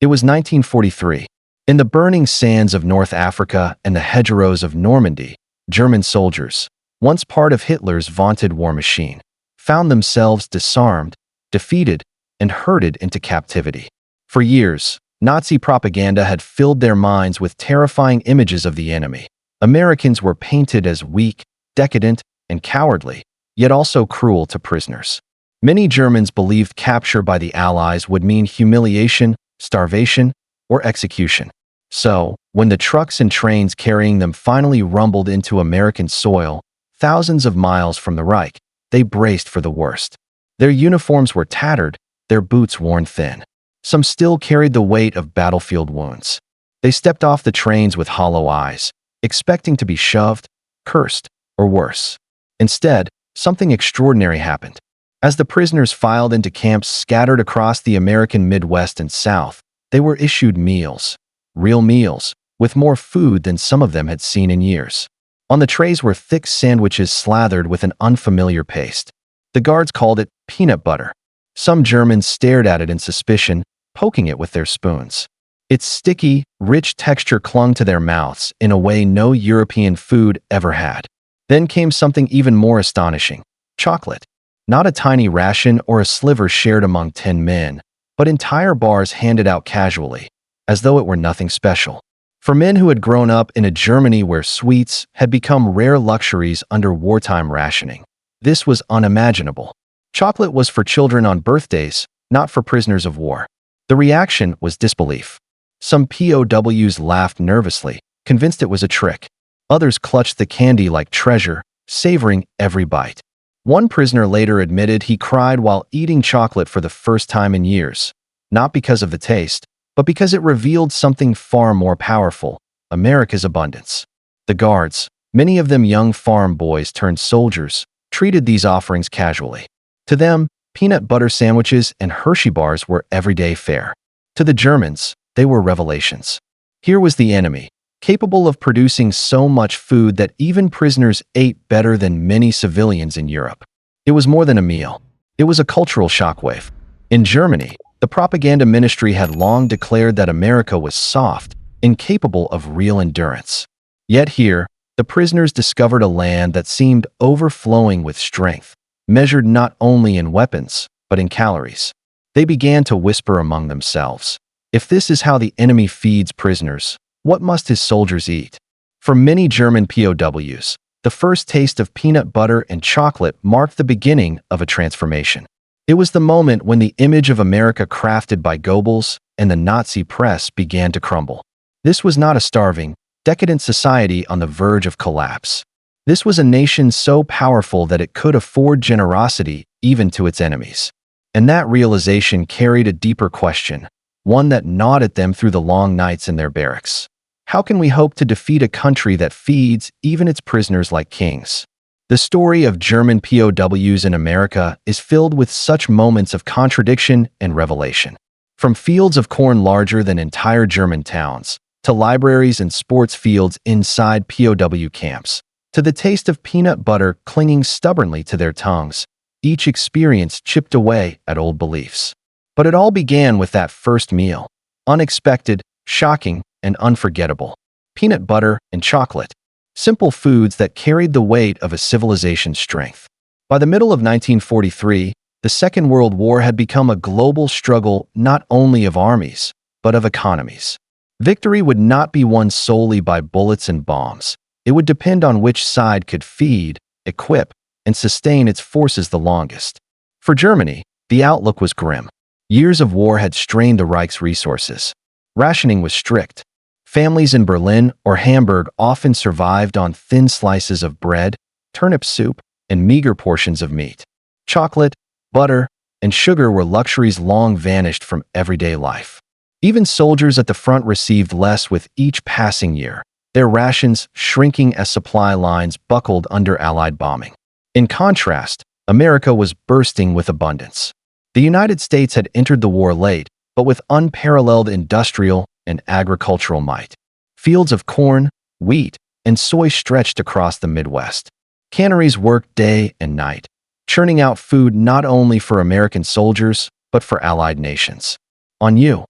It was 1943. In the burning sands of North Africa and the hedgerows of Normandy, German soldiers, once part of Hitler's vaunted war machine, found themselves disarmed, defeated, and herded into captivity. For years, Nazi propaganda had filled their minds with terrifying images of the enemy. Americans were painted as weak, decadent, and cowardly, yet also cruel to prisoners. Many Germans believed capture by the Allies would mean humiliation, starvation, or execution. So, when the trucks and trains carrying them finally rumbled into American soil, thousands of miles from the Reich, they braced for the worst. Their uniforms were tattered, their boots worn thin. Some still carried the weight of battlefield wounds. They stepped off the trains with hollow eyes, expecting to be shoved, cursed, or worse. Instead, something extraordinary happened. As the prisoners filed into camps scattered across the American Midwest and South, they were issued meals. Real meals, with more food than some of them had seen in years. On the trays were thick sandwiches slathered with an unfamiliar paste. The guards called it peanut butter. Some Germans stared at it in suspicion, poking it with their spoons. Its sticky, rich texture clung to their mouths in a way no European food ever had. Then came something even more astonishing: chocolate. Not a tiny ration or a sliver shared among 10 men, but entire bars handed out casually, as though it were nothing special. For men who had grown up in a Germany where sweets had become rare luxuries under wartime rationing, this was unimaginable. Chocolate was for children on birthdays, not for prisoners of war. The reaction was disbelief. Some POWs laughed nervously, convinced it was a trick. Others clutched the candy like treasure, savoring every bite. One prisoner later admitted he cried while eating chocolate for the first time in years, not because of the taste, but because it revealed something far more powerful: America's abundance. The guards, many of them young farm boys turned soldiers, treated these offerings casually. To them, peanut butter sandwiches and Hershey bars were everyday fare. To the Germans, they were revelations. Here was the enemy, capable of producing so much food that even prisoners ate better than many civilians in Europe. It was more than a meal. It was a cultural shockwave. In Germany, the propaganda ministry had long declared that America was soft, incapable of real endurance. Yet here, the prisoners discovered a land that seemed overflowing with strength, measured not only in weapons, but in calories. They began to whisper among themselves, "If this is how the enemy feeds prisoners, what must his soldiers eat?" For many German POWs, the first taste of peanut butter and chocolate marked the beginning of a transformation. It was the moment when the image of America crafted by Goebbels and the Nazi press began to crumble. This was not a starving, decadent society on the verge of collapse. This was a nation so powerful that it could afford generosity even to its enemies. And that realization carried a deeper question, one that gnawed at them through the long nights in their barracks. How can we hope to defeat a country that feeds even its prisoners like kings? The story of German POWs in America is filled with such moments of contradiction and revelation. From fields of corn larger than entire German towns, to libraries and sports fields inside POW camps, to the taste of peanut butter clinging stubbornly to their tongues, each experience chipped away at old beliefs. But it all began with that first meal. Unexpected, shocking, and unforgettable. Peanut butter and chocolate. Simple foods that carried the weight of a civilization's strength. By the middle of 1943, the Second World War had become a global struggle not only of armies, but of economies. Victory would not be won solely by bullets and bombs. It would depend on which side could feed, equip, and sustain its forces the longest. For Germany, the outlook was grim. Years of war had strained the Reich's resources. Rationing was strict. Families in Berlin or Hamburg often survived on thin slices of bread, turnip soup, and meager portions of meat. Chocolate, butter, and sugar were luxuries long vanished from everyday life. Even soldiers at the front received less with each passing year, their rations shrinking as supply lines buckled under Allied bombing. In contrast, America was bursting with abundance. The United States had entered the war late, but with unparalleled industrial and agricultural might. Fields of corn, wheat, and soy stretched across the Midwest. Canneries worked day and night, churning out food not only for American soldiers, but for Allied nations. On you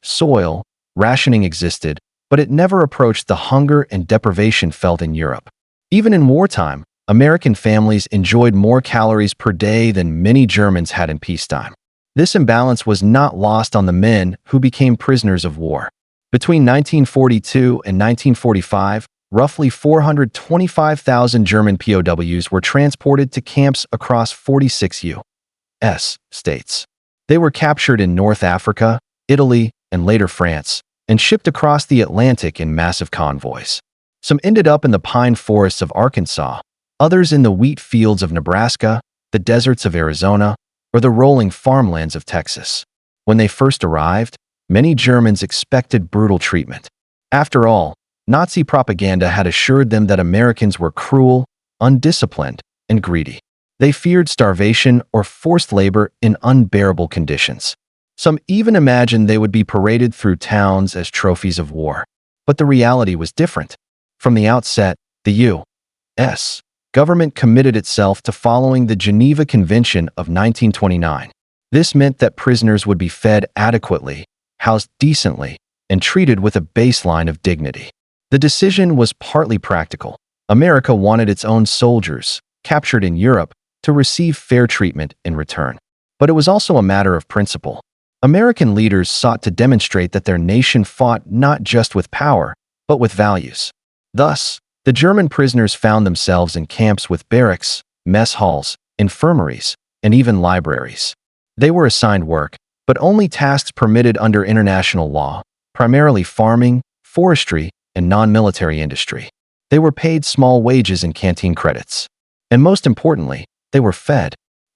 soil, rationing existed, but it never approached the hunger and deprivation felt in Europe. Even in wartime, American families enjoyed more calories per day than many Germans had in peacetime. This imbalance was not lost on the men who became prisoners of war. Between 1942 and 1945, roughly 425,000 German POWs were transported to camps across 46 U.S. states. They were captured in North Africa, Italy, and later France, and shipped across the Atlantic in massive convoys. Some ended up in the pine forests of Arkansas, others in the wheat fields of Nebraska, the deserts of Arizona, or the rolling farmlands of Texas. When they first arrived, many Germans expected brutal treatment. After all, Nazi propaganda had assured them that Americans were cruel, undisciplined, and greedy. They feared starvation or forced labor in unbearable conditions. Some even imagined they would be paraded through towns as trophies of war. But the reality was different. From the outset, the U.S. government committed itself to following the Geneva Convention of 1929. This meant that prisoners would be fed adequately, housed decently, and treated with a baseline of dignity. The decision was partly practical. America wanted its own soldiers, captured in Europe, to receive fair treatment in return. But it was also a matter of principle. American leaders sought to demonstrate that their nation fought not just with power, but with values. Thus, the German prisoners found themselves in camps with barracks, mess halls, infirmaries, and even libraries. They were assigned work, but only tasks permitted under international law, primarily farming, forestry, and non-military industry. They were paid small wages and canteen credits. And most importantly, they were fed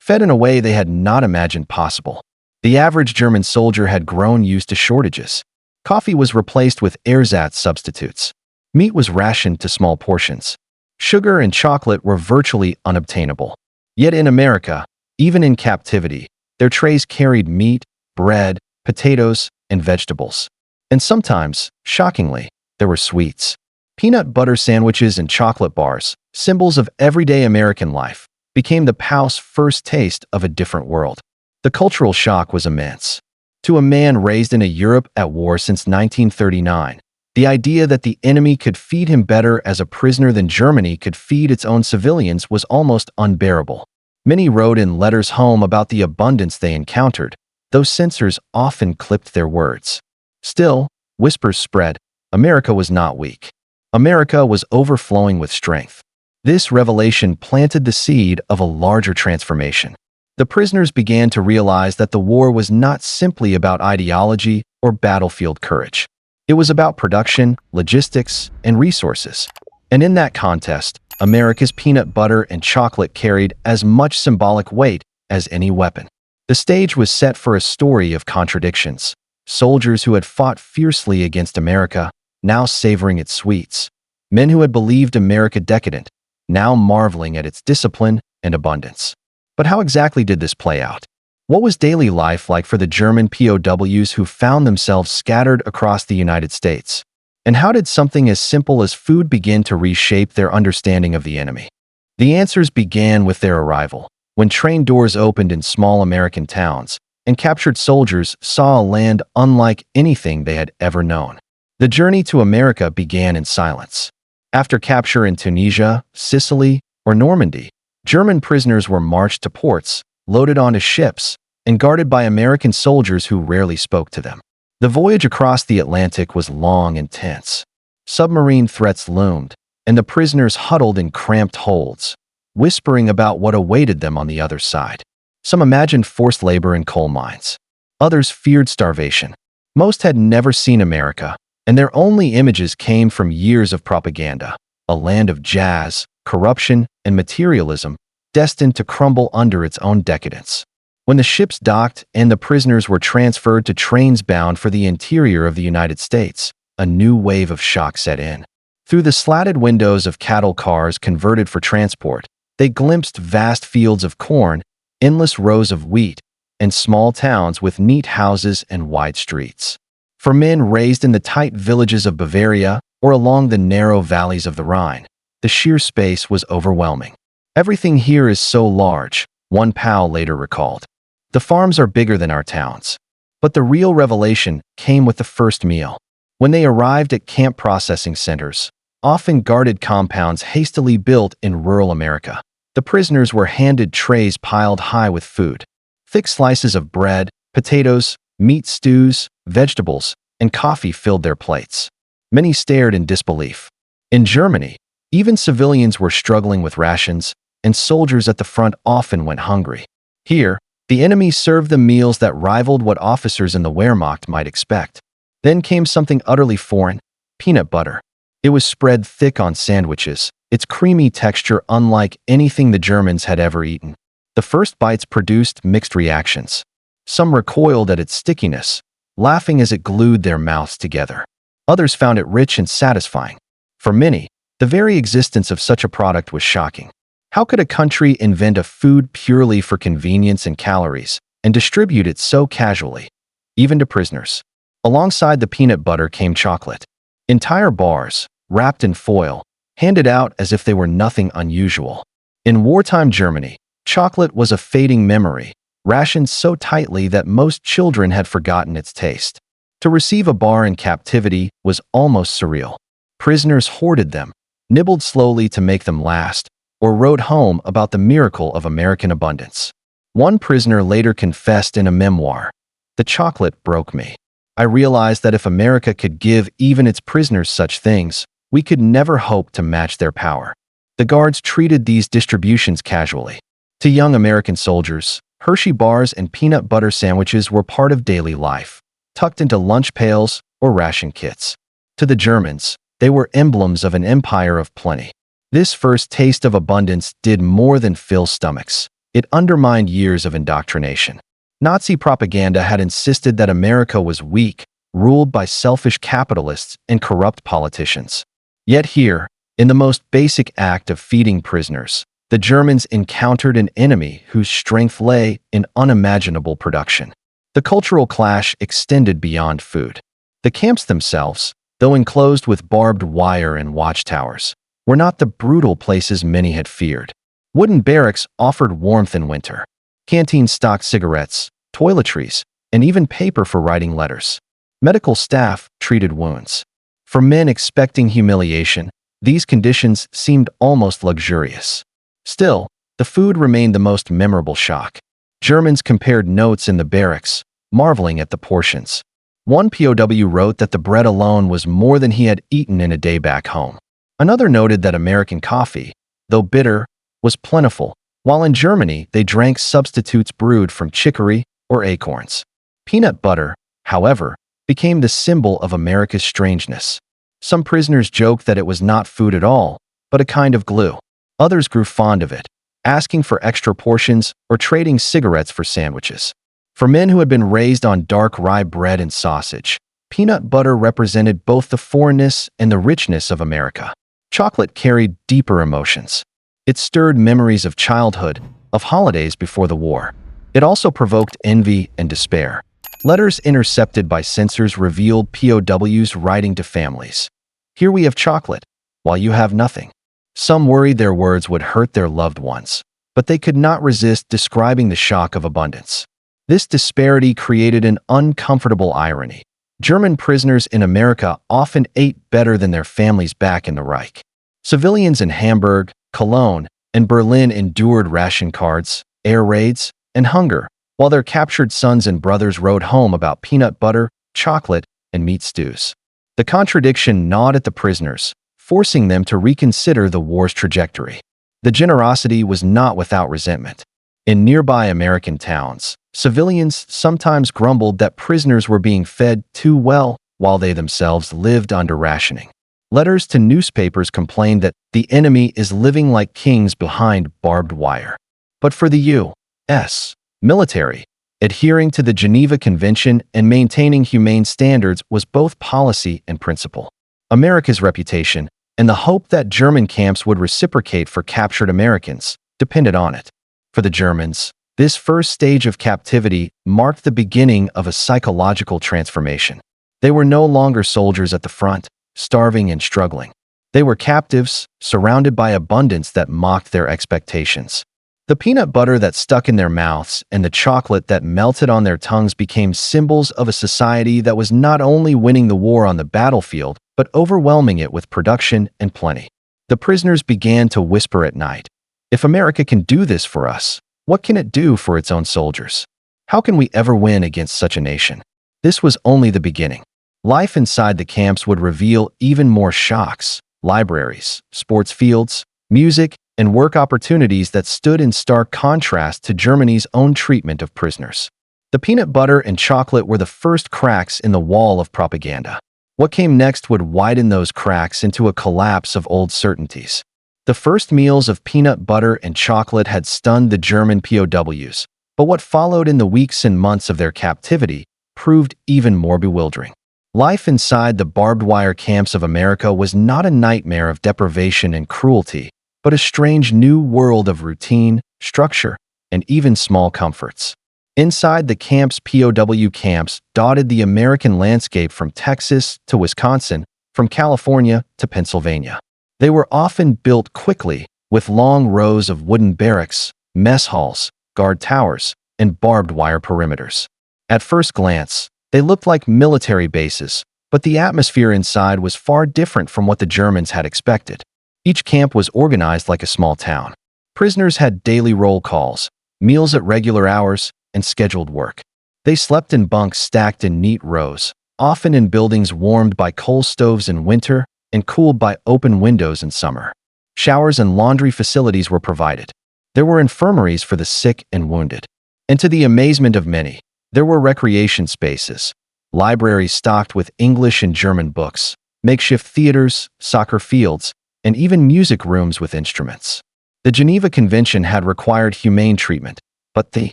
in a way they had not imagined possible. The average German soldier had grown used to shortages. Coffee was replaced with ersatz substitutes. Meat was rationed to small portions. Sugar and chocolate were virtually unobtainable. Yet in America, even in captivity, their trays carried meat, bread, potatoes, and vegetables. And sometimes, shockingly, there were sweets. Peanut butter sandwiches and chocolate bars, symbols of everyday American life, became the POWs' first taste of a different world. The cultural shock was immense. To a man raised in a Europe at war since 1939, the idea that the enemy could feed him better as a prisoner than Germany could feed its own civilians was almost unbearable. Many wrote in letters home about the abundance they encountered, though censors often clipped their words. Still, whispers spread. America was not weak. America was overflowing with strength. This revelation planted the seed of a larger transformation. The prisoners began to realize that the war was not simply about ideology or battlefield courage. It was about production, logistics, and resources. And in that contest, America's peanut butter and chocolate carried as much symbolic weight as any weapon. The stage was set for a story of contradictions. Soldiers who had fought fiercely against America, now savoring its sweets. Men who had believed America decadent, now marveling at its discipline and abundance. But how exactly did this play out? What was daily life like for the German POWs who found themselves scattered across the United States? And how did something as simple as food begin to reshape their understanding of the enemy? The answers began with their arrival, when train doors opened in small American towns, and captured soldiers saw a land unlike anything they had ever known. The journey to America began in silence. After capture in Tunisia, Sicily, or Normandy, German prisoners were marched to ports, loaded onto ships, and guarded by American soldiers who rarely spoke to them. The voyage across the Atlantic was long and tense. Submarine threats loomed, and the prisoners huddled in cramped holds, whispering about what awaited them on the other side. Some imagined forced labor in coal mines. Others feared starvation. Most had never seen America, and their only images came from years of propaganda, a land of jazz, corruption, and materialism, destined to crumble under its own decadence. When the ships docked and the prisoners were transferred to trains bound for the interior of the United States, a new wave of shock set in. Through the slatted windows of cattle cars converted for transport, they glimpsed vast fields of corn, endless rows of wheat, and small towns with neat houses and wide streets. For men raised in the tight villages of Bavaria or along the narrow valleys of the Rhine, the sheer space was overwhelming. "Everything here is so large," one POW later recalled. "The farms are bigger than our towns. But the real revelation came with the first meal. When they arrived at camp processing centers, often guarded compounds hastily built in rural America, the prisoners were handed trays piled high with food. Thick slices of bread, potatoes, meat stews, vegetables, and coffee filled their plates. Many stared in disbelief. In Germany, even civilians were struggling with rations, and soldiers at the front often went hungry. Here, the enemy served them meals that rivaled what officers in the Wehrmacht might expect. Then came something utterly foreign: peanut butter. It was spread thick on sandwiches, its creamy texture unlike anything the Germans had ever eaten. The first bites produced mixed reactions. Some recoiled at its stickiness, laughing as it glued their mouths together. Others found it rich and satisfying. For many, the very existence of such a product was shocking. How could a country invent a food purely for convenience and calories and distribute it so casually, even to prisoners? Alongside the peanut butter came chocolate. Entire bars, wrapped in foil, handed out as if they were nothing unusual. In wartime Germany, chocolate was a fading memory, rationed so tightly that most children had forgotten its taste. To receive a bar in captivity was almost surreal. Prisoners hoarded them, nibbled slowly to make them last, or wrote home about the miracle of American abundance. One prisoner later confessed in a memoir, "The chocolate broke me. I realized that if America could give even its prisoners such things, we could never hope to match their power." The guards treated these distributions casually. To young American soldiers, Hershey bars and peanut butter sandwiches were part of daily life, tucked into lunch pails or ration kits. To the Germans, they were emblems of an empire of plenty. This first taste of abundance did more than fill stomachs. It undermined years of indoctrination. Nazi propaganda had insisted that America was weak, ruled by selfish capitalists and corrupt politicians. Yet here, in the most basic act of feeding prisoners, the Germans encountered an enemy whose strength lay in unimaginable production. The cultural clash extended beyond food. The camps themselves, though enclosed with barbed wire and watchtowers, were not the brutal places many had feared. Wooden barracks offered warmth in winter. Canteens stocked cigarettes, toiletries, and even paper for writing letters. Medical staff treated wounds. For men expecting humiliation, these conditions seemed almost luxurious. Still, the food remained the most memorable shock. Germans compared notes in the barracks, marveling at the portions. One POW wrote that the bread alone was more than he had eaten in a day back home. Another noted that American coffee, though bitter, was plentiful, while in Germany they drank substitutes brewed from chicory or acorns. Peanut butter, however, became the symbol of America's strangeness. Some prisoners joked that it was not food at all, but a kind of glue. Others grew fond of it, asking for extra portions or trading cigarettes for sandwiches. For men who had been raised on dark rye bread and sausage, peanut butter represented both the foreignness and the richness of America. Chocolate carried deeper emotions. It stirred memories of childhood, of holidays before the war. It also provoked envy and despair. Letters intercepted by censors revealed POWs writing to families, "Here we have chocolate, while you have nothing." Some worried their words would hurt their loved ones, but they could not resist describing the shock of abundance. This disparity created an uncomfortable irony. German prisoners in America often ate better than their families back in the Reich. Civilians in Hamburg, Cologne, and Berlin endured ration cards, air raids, and hunger, while their captured sons and brothers wrote home about peanut butter, chocolate, and meat stews. The contradiction gnawed at the prisoners, forcing them to reconsider the war's trajectory. The generosity was not without resentment. In nearby American towns, civilians sometimes grumbled that prisoners were being fed too well while they themselves lived under rationing. Letters to newspapers complained that the enemy is living like kings behind barbed wire. But for the U.S. military, adhering to the Geneva Convention and maintaining humane standards was both policy and principle. America's reputation, and the hope that German camps would reciprocate for captured Americans, depended on it. For the Germans, this first stage of captivity marked the beginning of a psychological transformation. They were no longer soldiers at the front, starving and struggling. They were captives, surrounded by abundance that mocked their expectations. The peanut butter that stuck in their mouths and the chocolate that melted on their tongues became symbols of a society that was not only winning the war on the battlefield, but overwhelming it with production and plenty. The prisoners began to whisper at night, "If America can do this for us, what can it do for its own soldiers? How can we ever win against such a nation?" This was only the beginning. Life inside the camps would reveal even more shocks: libraries, sports fields, music, and work opportunities that stood in stark contrast to Germany's own treatment of prisoners. The peanut butter and chocolate were the first cracks in the wall of propaganda. What came next would widen those cracks into a collapse of old certainties. The first meals of peanut butter and chocolate had stunned the German POWs, but what followed in the weeks and months of their captivity proved even more bewildering. Life inside the barbed wire camps of America was not a nightmare of deprivation and cruelty, but a strange new world of routine, structure, and even small comforts. Inside the camp's POW camps dotted the American landscape from Texas to Wisconsin, from California to Pennsylvania. They were often built quickly, with long rows of wooden barracks, mess halls, guard towers, and barbed wire perimeters. At first glance, they looked like military bases, but the atmosphere inside was far different from what the Germans had expected. Each camp was organized like a small town. Prisoners had daily roll calls, meals at regular hours, and scheduled work. They slept in bunks stacked in neat rows, often in buildings warmed by coal stoves in winter and cooled by open windows in summer. Showers and laundry facilities were provided. There were infirmaries for the sick and wounded. And to the amazement of many, there were recreation spaces, libraries stocked with English and German books, makeshift theaters, soccer fields, and even music rooms with instruments. The Geneva Convention had required humane treatment, but the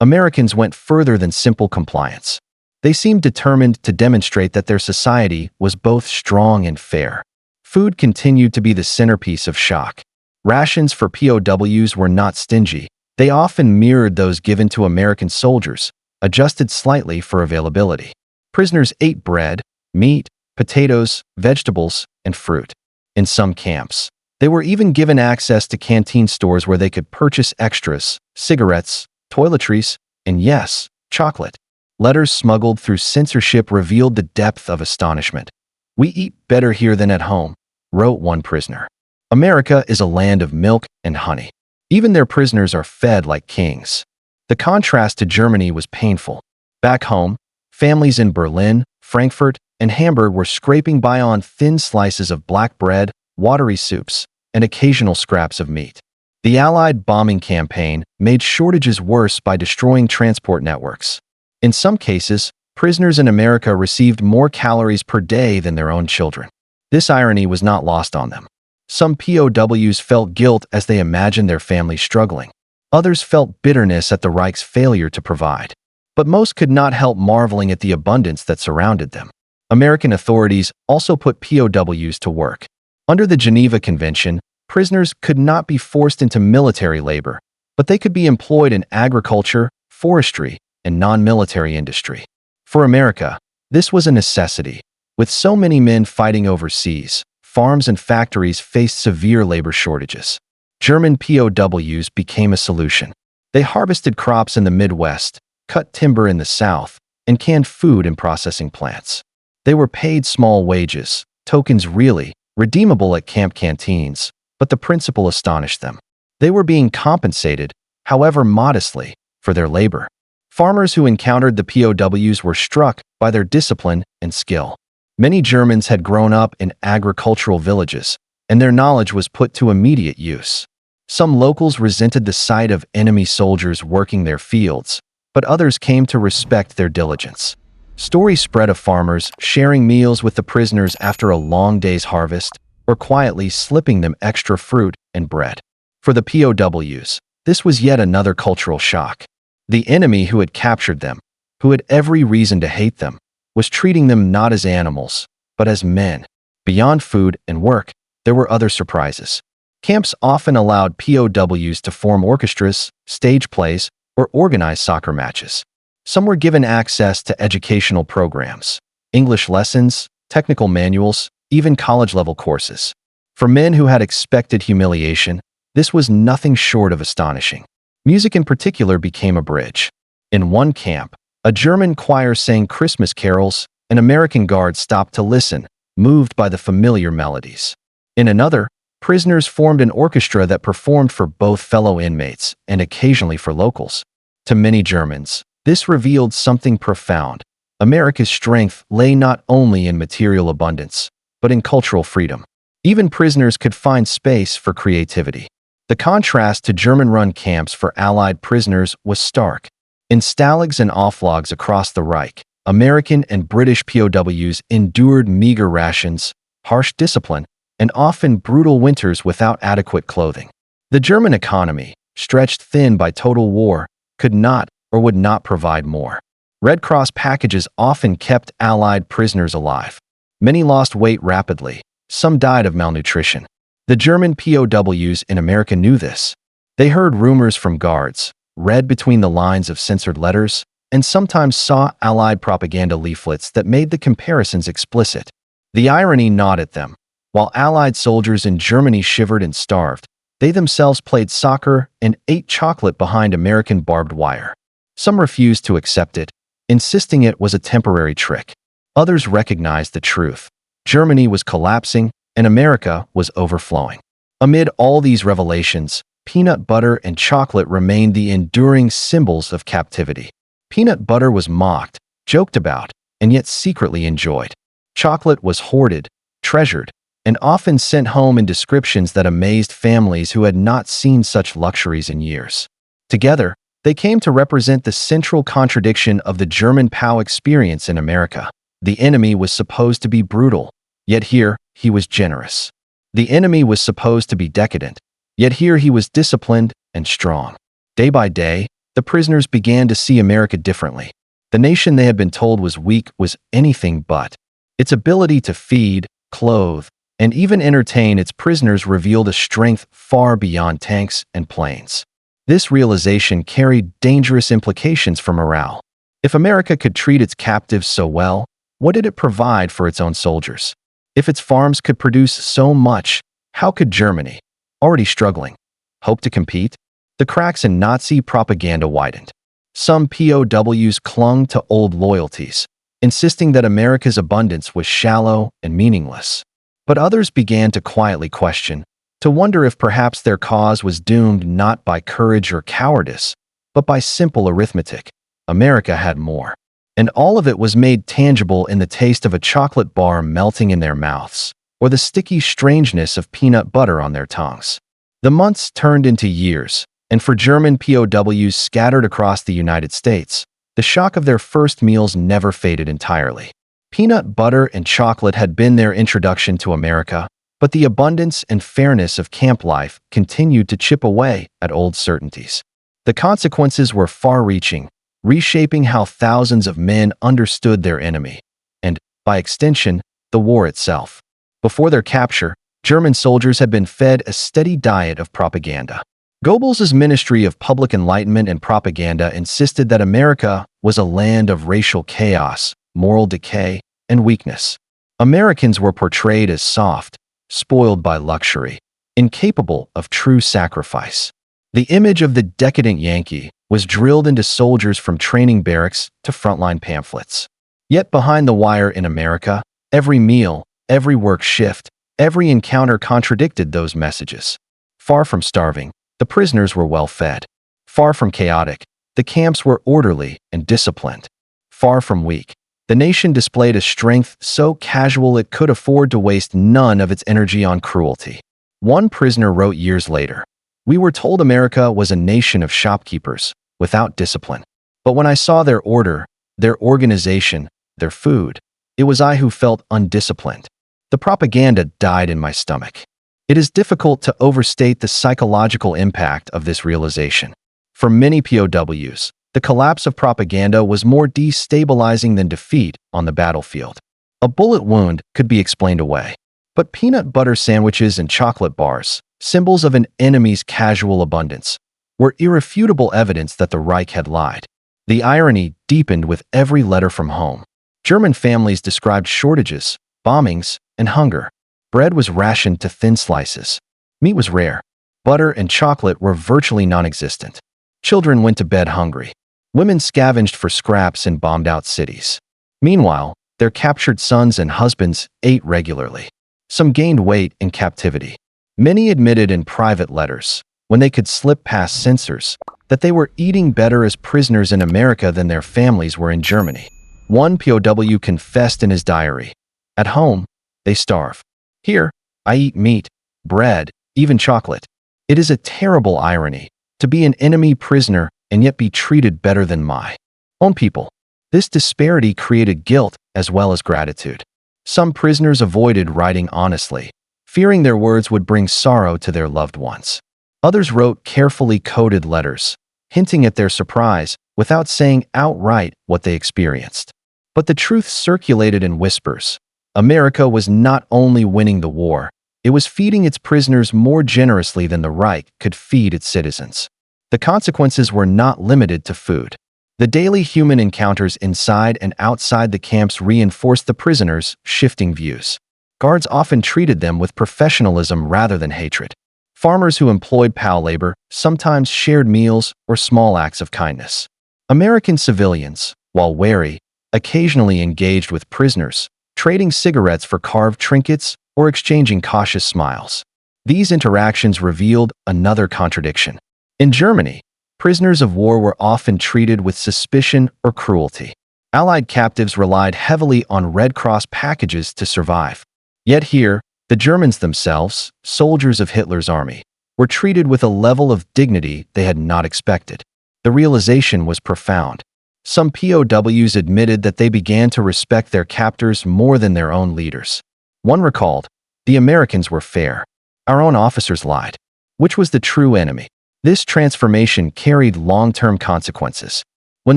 Americans went further than simple compliance. They seemed determined to demonstrate that their society was both strong and fair. Food continued to be the centerpiece of shock. Rations for POWs were not stingy. They often mirrored those given to American soldiers, adjusted slightly for availability. Prisoners ate bread, meat, potatoes, vegetables, and fruit. In some camps, they were even given access to canteen stores where they could purchase extras, cigarettes, toiletries, and yes, chocolate. Letters smuggled through censorship revealed the depth of astonishment. "We eat better here than at home," wrote one prisoner. "America is a land of milk and honey. Even their prisoners are fed like kings." The contrast to Germany was painful. Back home, families in Berlin, Frankfurt, and Hamburg were scraping by on thin slices of black bread, watery soups, and occasional scraps of meat. The Allied bombing campaign made shortages worse by destroying transport networks. In some cases, prisoners in America received more calories per day than their own children. This irony was not lost on them. Some POWs felt guilt as they imagined their families struggling. Others felt bitterness at the Reich's failure to provide. But most could not help marveling at the abundance that surrounded them. American authorities also put POWs to work. Under the Geneva Convention, prisoners could not be forced into military labor, but they could be employed in agriculture, forestry, and non-military industry. For America, this was a necessity. With so many men fighting overseas, farms and factories faced severe labor shortages. German POWs became a solution. They harvested crops in the Midwest, cut timber in the South, and canned food in processing plants. They were paid small wages, tokens really, redeemable at camp canteens, but the principle astonished them. They were being compensated, however modestly, for their labor. Farmers who encountered the POWs were struck by their discipline and skill. Many Germans had grown up in agricultural villages, and their knowledge was put to immediate use. Some locals resented the sight of enemy soldiers working their fields, but others came to respect their diligence. Stories spread of farmers sharing meals with the prisoners after a long day's harvest, or quietly slipping them extra fruit and bread. For the POWs, this was yet another cultural shock. The enemy who had captured them, who had every reason to hate them, was treating them not as animals, but as men. Beyond food and work, there were other surprises. Camps often allowed POWs to form orchestras, stage plays, or organize soccer matches. Some were given access to educational programs, English lessons, technical manuals, even college-level courses. For men who had expected humiliation, this was nothing short of astonishing. Music in particular became a bridge. In one camp, a German choir sang Christmas carols, and American guards stopped to listen, moved by the familiar melodies. In another, prisoners formed an orchestra that performed for both fellow inmates and occasionally for locals. To many Germans, this revealed something profound. America's strength lay not only in material abundance, but in cultural freedom. Even prisoners could find space for creativity. The contrast to German-run camps for Allied prisoners was stark. In stalags and offlogs across the Reich, American and British POWs endured meager rations, harsh discipline, and often brutal winters without adequate clothing. The German economy, stretched thin by total war, could not or would not provide more. Red Cross packages often kept Allied prisoners alive. Many lost weight rapidly. Some died of malnutrition. The German POWs in America knew this. They heard rumors from guards, read between the lines of censored letters, and sometimes saw Allied propaganda leaflets that made the comparisons explicit. The irony gnawed at them. While Allied soldiers in Germany shivered and starved, they themselves played soccer and ate chocolate behind American barbed wire. Some refused to accept it, insisting it was a temporary trick. Others recognized the truth. Germany was collapsing, and America was overflowing. Amid all these revelations, peanut butter and chocolate remained the enduring symbols of captivity. Peanut butter was mocked, joked about, and yet secretly enjoyed. Chocolate was hoarded, treasured, and often sent home in descriptions that amazed families who had not seen such luxuries in years. Together, they came to represent the central contradiction of the German POW experience in America. The enemy was supposed to be brutal, yet here he was generous. The enemy was supposed to be decadent, yet here he was disciplined and strong. Day by day, the prisoners began to see America differently. The nation they had been told was weak was anything but. Its ability to feed, clothe, and even entertain its prisoners revealed a strength far beyond tanks and planes. This realization carried dangerous implications for morale. If America could treat its captives so well, what did it provide for its own soldiers? If its farms could produce so much, how could Germany, already struggling, hope to compete? The cracks in Nazi propaganda widened. Some POWs clung to old loyalties, insisting that America's abundance was shallow and meaningless. But others began to quietly question, to wonder if perhaps their cause was doomed not by courage or cowardice, but by simple arithmetic. America had more. And all of it was made tangible in the taste of a chocolate bar melting in their mouths, or the sticky strangeness of peanut butter on their tongues. The months turned into years, and for German POWs scattered across the United States, the shock of their first meals never faded entirely. Peanut butter and chocolate had been their introduction to America, but the abundance and fairness of camp life continued to chip away at old certainties. The consequences were far-reaching, reshaping how thousands of men understood their enemy, and, by extension, the war itself. Before their capture, German soldiers had been fed a steady diet of propaganda. Goebbels' Ministry of Public Enlightenment and Propaganda insisted that America was a land of racial chaos, moral decay, and weakness. Americans were portrayed as soft, spoiled by luxury, incapable of true sacrifice. The image of the decadent Yankee was drilled into soldiers from training barracks to frontline pamphlets. Yet behind the wire in America, every meal, every work shift, every encounter contradicted those messages. Far from starving, the prisoners were well fed. Far from chaotic, the camps were orderly and disciplined. Far from weak, the nation displayed a strength so casual it could afford to waste none of its energy on cruelty. One prisoner wrote years later, "We were told America was a nation of shopkeepers, without discipline. But when I saw their order, their organization, their food, it was I who felt undisciplined. The propaganda died in my stomach." It is difficult to overstate the psychological impact of this realization. For many POWs, the collapse of propaganda was more destabilizing than defeat on the battlefield. A bullet wound could be explained away. But peanut butter sandwiches and chocolate bars, symbols of an enemy's casual abundance, were irrefutable evidence that the Reich had lied. The irony deepened with every letter from home. German families described shortages, bombings, and hunger. Bread was rationed to thin slices. Meat was rare. Butter and chocolate were virtually non-existent. Children went to bed hungry. Women scavenged for scraps in bombed-out cities. Meanwhile, their captured sons and husbands ate regularly. Some gained weight in captivity. Many admitted in private letters, when they could slip past censors, that they were eating better as prisoners in America than their families were in Germany. One POW confessed in his diary, "At home, they starve. Here, I eat meat, bread, even chocolate. It is a terrible irony to be an enemy prisoner and yet be treated better than my own people." This disparity created guilt as well as gratitude. Some prisoners avoided writing honestly, fearing their words would bring sorrow to their loved ones. Others wrote carefully coded letters, hinting at their surprise without saying outright what they experienced. But the truth circulated in whispers. America was not only winning the war, it was feeding its prisoners more generously than the Reich could feed its citizens. The consequences were not limited to food. The daily human encounters inside and outside the camps reinforced the prisoners' shifting views. Guards often treated them with professionalism rather than hatred. Farmers who employed POW labor sometimes shared meals or small acts of kindness. American civilians, while wary, occasionally engaged with prisoners, trading cigarettes for carved trinkets or exchanging cautious smiles. These interactions revealed another contradiction. In Germany, prisoners of war were often treated with suspicion or cruelty. Allied captives relied heavily on Red Cross packages to survive. Yet here, the Germans themselves, soldiers of Hitler's army, were treated with a level of dignity they had not expected. The realization was profound. Some POWs admitted that they began to respect their captors more than their own leaders. One recalled, "The Americans were fair. Our own officers lied." Which was the true enemy? This transformation carried long-term consequences. When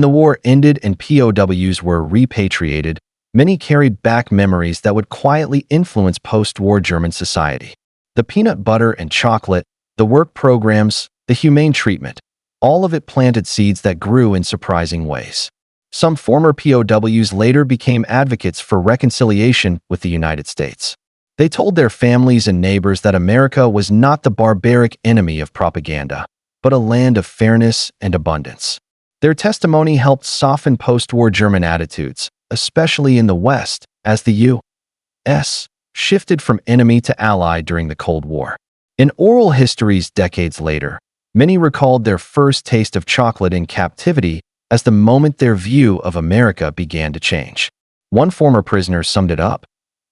the war ended and POWs were repatriated, many carried back memories that would quietly influence post-war German society. The peanut butter and chocolate, the work programs, the humane treatment, all of it planted seeds that grew in surprising ways. Some former POWs later became advocates for reconciliation with the United States. They told their families and neighbors that America was not the barbaric enemy of propaganda, but a land of fairness and abundance. Their testimony helped soften post-war German attitudes, especially in the West, as the U.S. shifted from enemy to ally during the Cold War. In oral histories decades later, many recalled their first taste of chocolate in captivity as the moment their view of America began to change. One former prisoner summed it up,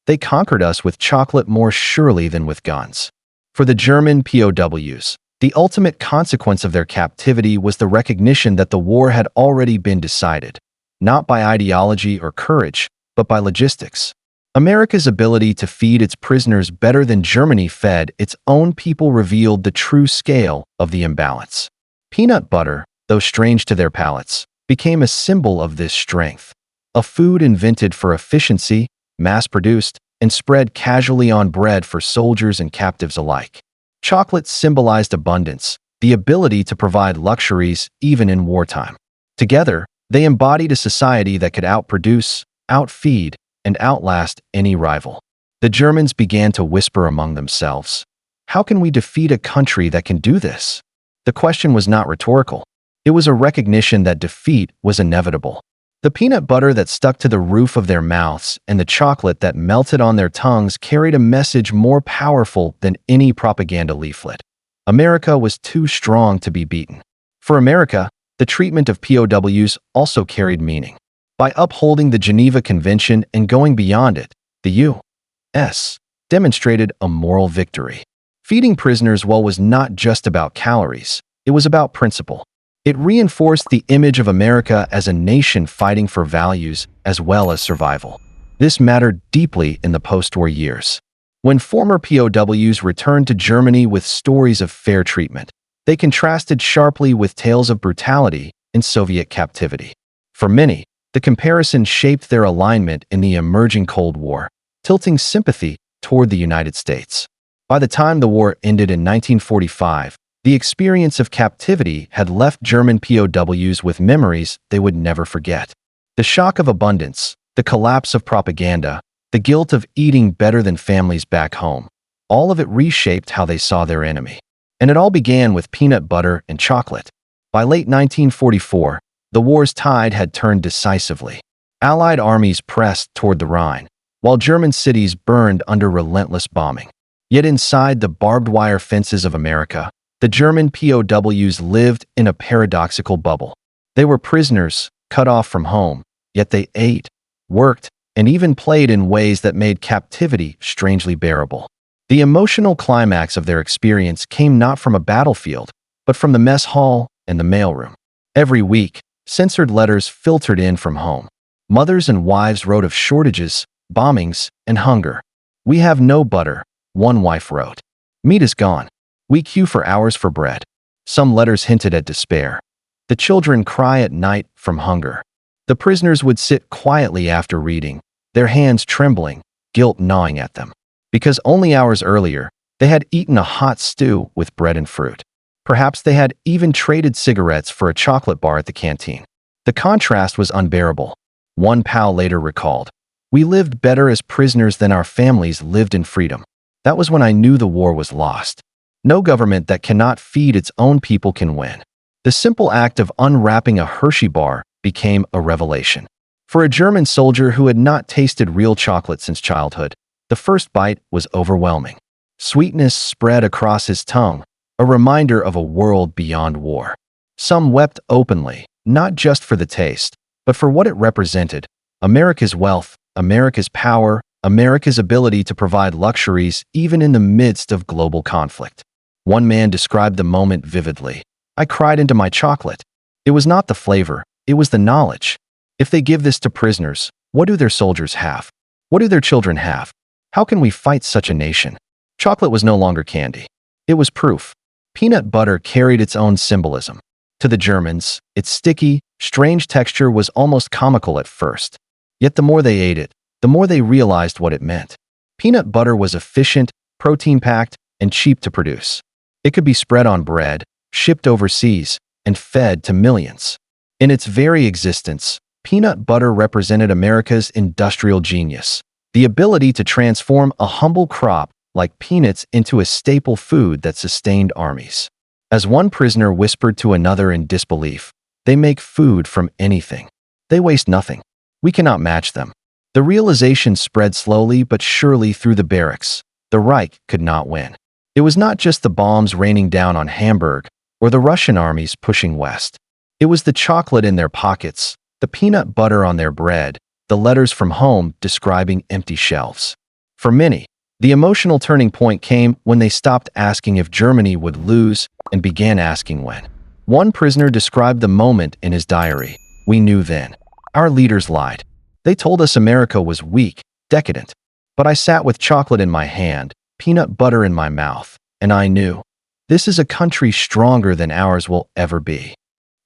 "They conquered us with chocolate more surely than with guns." For the German POWs, the ultimate consequence of their captivity was the recognition that the war had already been decided, not by ideology or courage, but by logistics. America's ability to feed its prisoners better than Germany fed its own people revealed the true scale of the imbalance. Peanut butter, though strange to their palates, became a symbol of this strength. A food invented for efficiency, mass-produced, and spread casually on bread for soldiers and captives alike. Chocolate symbolized abundance, the ability to provide luxuries even in wartime. Together, they embodied a society that could outproduce, outfeed, and outlast any rival. The Germans began to whisper among themselves, "How can we defeat a country that can do this?" The question was not rhetorical. It was a recognition that defeat was inevitable. The peanut butter that stuck to the roof of their mouths and the chocolate that melted on their tongues carried a message more powerful than any propaganda leaflet. America was too strong to be beaten. For America, the treatment of POWs also carried meaning. By upholding the Geneva Convention and going beyond it, the U.S. demonstrated a moral victory. Feeding prisoners well was not just about calories, it was about principle. It reinforced the image of America as a nation fighting for values as well as survival. This mattered deeply in the post-war years. When former POWs returned to Germany with stories of fair treatment, they contrasted sharply with tales of brutality in Soviet captivity. For many, the comparison shaped their alignment in the emerging Cold War, tilting sympathy toward the United States. By the time the war ended in 1945, the experience of captivity had left German POWs with memories they would never forget. The shock of abundance, the collapse of propaganda, the guilt of eating better than families back home, all of it reshaped how they saw their enemy. And it all began with peanut butter and chocolate. By late 1944, the war's tide had turned decisively. Allied armies pressed toward the Rhine, while German cities burned under relentless bombing. Yet inside the barbed wire fences of America, the German POWs lived in a paradoxical bubble. They were prisoners, cut off from home, yet they ate, worked, and even played in ways that made captivity strangely bearable. The emotional climax of their experience came not from a battlefield, but from the mess hall and the mailroom. Every week, censored letters filtered in from home. Mothers and wives wrote of shortages, bombings, and hunger. "We have no butter," one wife wrote. "Meat is gone. We queue for hours for bread." Some letters hinted at despair. "The children cry at night from hunger." The prisoners would sit quietly after reading, their hands trembling, guilt gnawing at them. Because only hours earlier, they had eaten a hot stew with bread and fruit. Perhaps they had even traded cigarettes for a chocolate bar at the canteen. The contrast was unbearable. One POW later recalled, "We lived better as prisoners than our families lived in freedom. That was when I knew the war was lost. No government that cannot feed its own people can win." The simple act of unwrapping a Hershey bar became a revelation. For a German soldier who had not tasted real chocolate since childhood, the first bite was overwhelming. Sweetness spread across his tongue, a reminder of a world beyond war. Some wept openly, not just for the taste, but for what it represented: America's wealth, America's power, America's ability to provide luxuries even in the midst of global conflict. One man described the moment vividly. "I cried into my chocolate. It was not the flavor, it was the knowledge. If they give this to prisoners, what do their soldiers have? What do their children have? How can we fight such a nation?" Chocolate was no longer candy. It was proof. Peanut butter carried its own symbolism. To the Germans, its sticky, strange texture was almost comical at first. Yet the more they ate it, the more they realized what it meant. Peanut butter was efficient, protein-packed, and cheap to produce. It could be spread on bread, shipped overseas, and fed to millions. In its very existence, peanut butter represented America's industrial genius, the ability to transform a humble crop like peanuts into a staple food that sustained armies. As one prisoner whispered to another in disbelief, "They make food from anything. They waste nothing. We cannot match them." The realization spread slowly but surely through the barracks. The Reich could not win. It was not just the bombs raining down on Hamburg or the Russian armies pushing west. It was the chocolate in their pockets, the peanut butter on their bread, the letters from home describing empty shelves. For many, the emotional turning point came when they stopped asking if Germany would lose and began asking when. One prisoner described the moment in his diary. "We knew then. Our leaders lied. They told us America was weak, decadent. But I sat with chocolate in my hand, peanut butter in my mouth, and I knew. This is a country stronger than ours will ever be."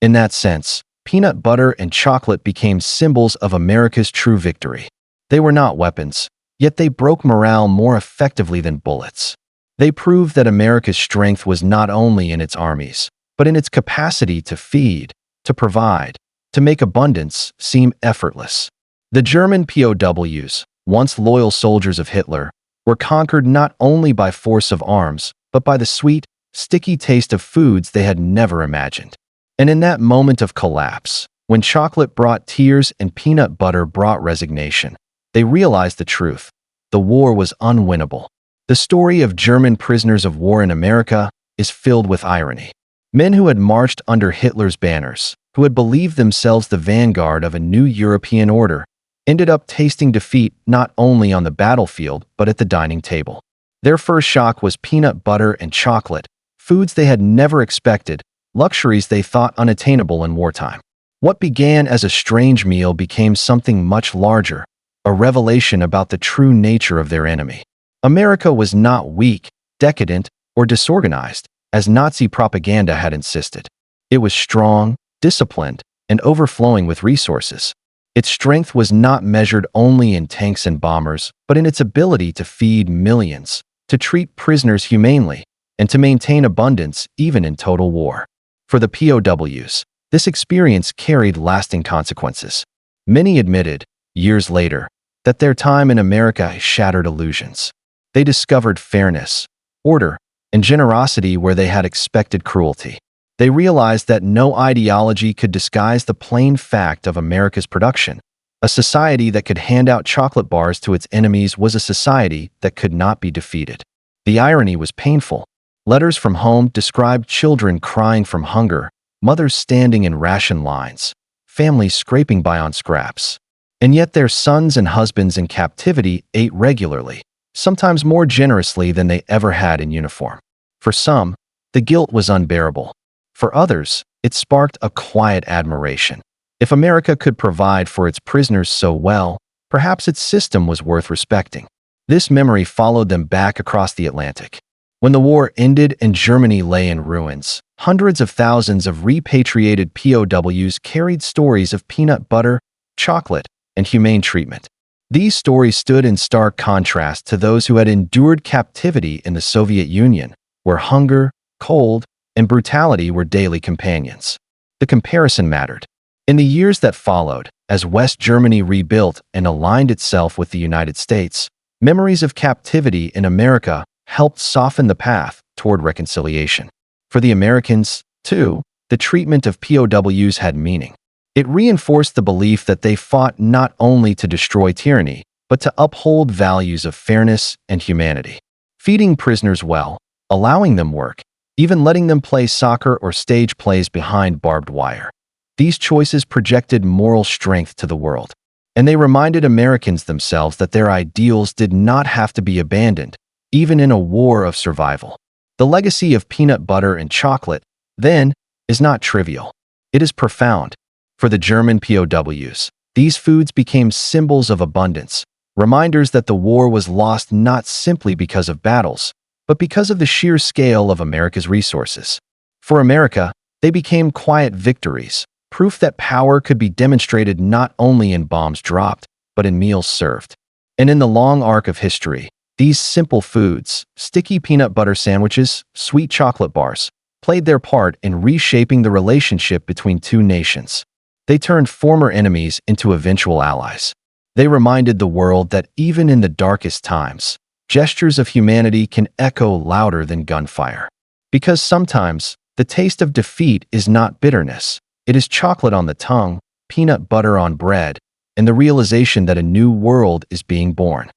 In that sense, peanut butter and chocolate became symbols of America's true victory. They were not weapons, yet they broke morale more effectively than bullets. They proved that America's strength was not only in its armies, but in its capacity to feed, to provide, to make abundance seem effortless. The German POWs, once loyal soldiers of Hitler, were conquered not only by force of arms, but by the sweet, sticky taste of foods they had never imagined. And in that moment of collapse, when chocolate brought tears and peanut butter brought resignation, they realized the truth. The war was unwinnable. The story of German prisoners of war in America is filled with irony. Men who had marched under Hitler's banners, who had believed themselves the vanguard of a new European order, ended up tasting defeat not only on the battlefield but at the dining table. Their first shock was peanut butter and chocolate, foods they had never expected, luxuries they thought unattainable in wartime. What began as a strange meal became something much larger, a revelation about the true nature of their enemy. America was not weak, decadent, or disorganized, as Nazi propaganda had insisted. It was strong, disciplined, and overflowing with resources. Its strength was not measured only in tanks and bombers, but in its ability to feed millions, to treat prisoners humanely, and to maintain abundance even in total war. For the POWs, this experience carried lasting consequences. Many admitted, years later, that their time in America shattered illusions. They discovered fairness, order, and generosity where they had expected cruelty. They realized that no ideology could disguise the plain fact of America's production. A society that could hand out chocolate bars to its enemies was a society that could not be defeated. The irony was painful. Letters from home described children crying from hunger, mothers standing in ration lines, families scraping by on scraps. And yet their sons and husbands in captivity ate regularly, sometimes more generously than they ever had in uniform. For some, the guilt was unbearable. For others, it sparked a quiet admiration. If America could provide for its prisoners so well, perhaps its system was worth respecting. This memory followed them back across the Atlantic. When the war ended and Germany lay in ruins, hundreds of thousands of repatriated POWs carried stories of peanut butter, chocolate, and humane treatment. These stories stood in stark contrast to those who had endured captivity in the Soviet Union, where hunger, cold, and brutality were daily companions. The comparison mattered. In the years that followed, as West Germany rebuilt and aligned itself with the United States, memories of captivity in America helped soften the path toward reconciliation. For the Americans, too, the treatment of POWs had meaning. It reinforced the belief that they fought not only to destroy tyranny, but to uphold values of fairness and humanity. Feeding prisoners well, allowing them work, even letting them play soccer or stage plays behind barbed wire. These choices projected moral strength to the world, and they reminded Americans themselves that their ideals did not have to be abandoned, even in a war of survival. The legacy of peanut butter and chocolate, then, is not trivial. It is profound. For the German POWs, these foods became symbols of abundance, reminders that the war was lost not simply because of battles, but because of the sheer scale of America's resources. For America, they became quiet victories, proof that power could be demonstrated not only in bombs dropped, but in meals served. And in the long arc of history, these simple foods, sticky peanut butter sandwiches, sweet chocolate bars, played their part in reshaping the relationship between two nations. They turned former enemies into eventual allies. They reminded the world that even in the darkest times, gestures of humanity can echo louder than gunfire. Because sometimes, the taste of defeat is not bitterness. It is chocolate on the tongue, peanut butter on bread, and the realization that a new world is being born.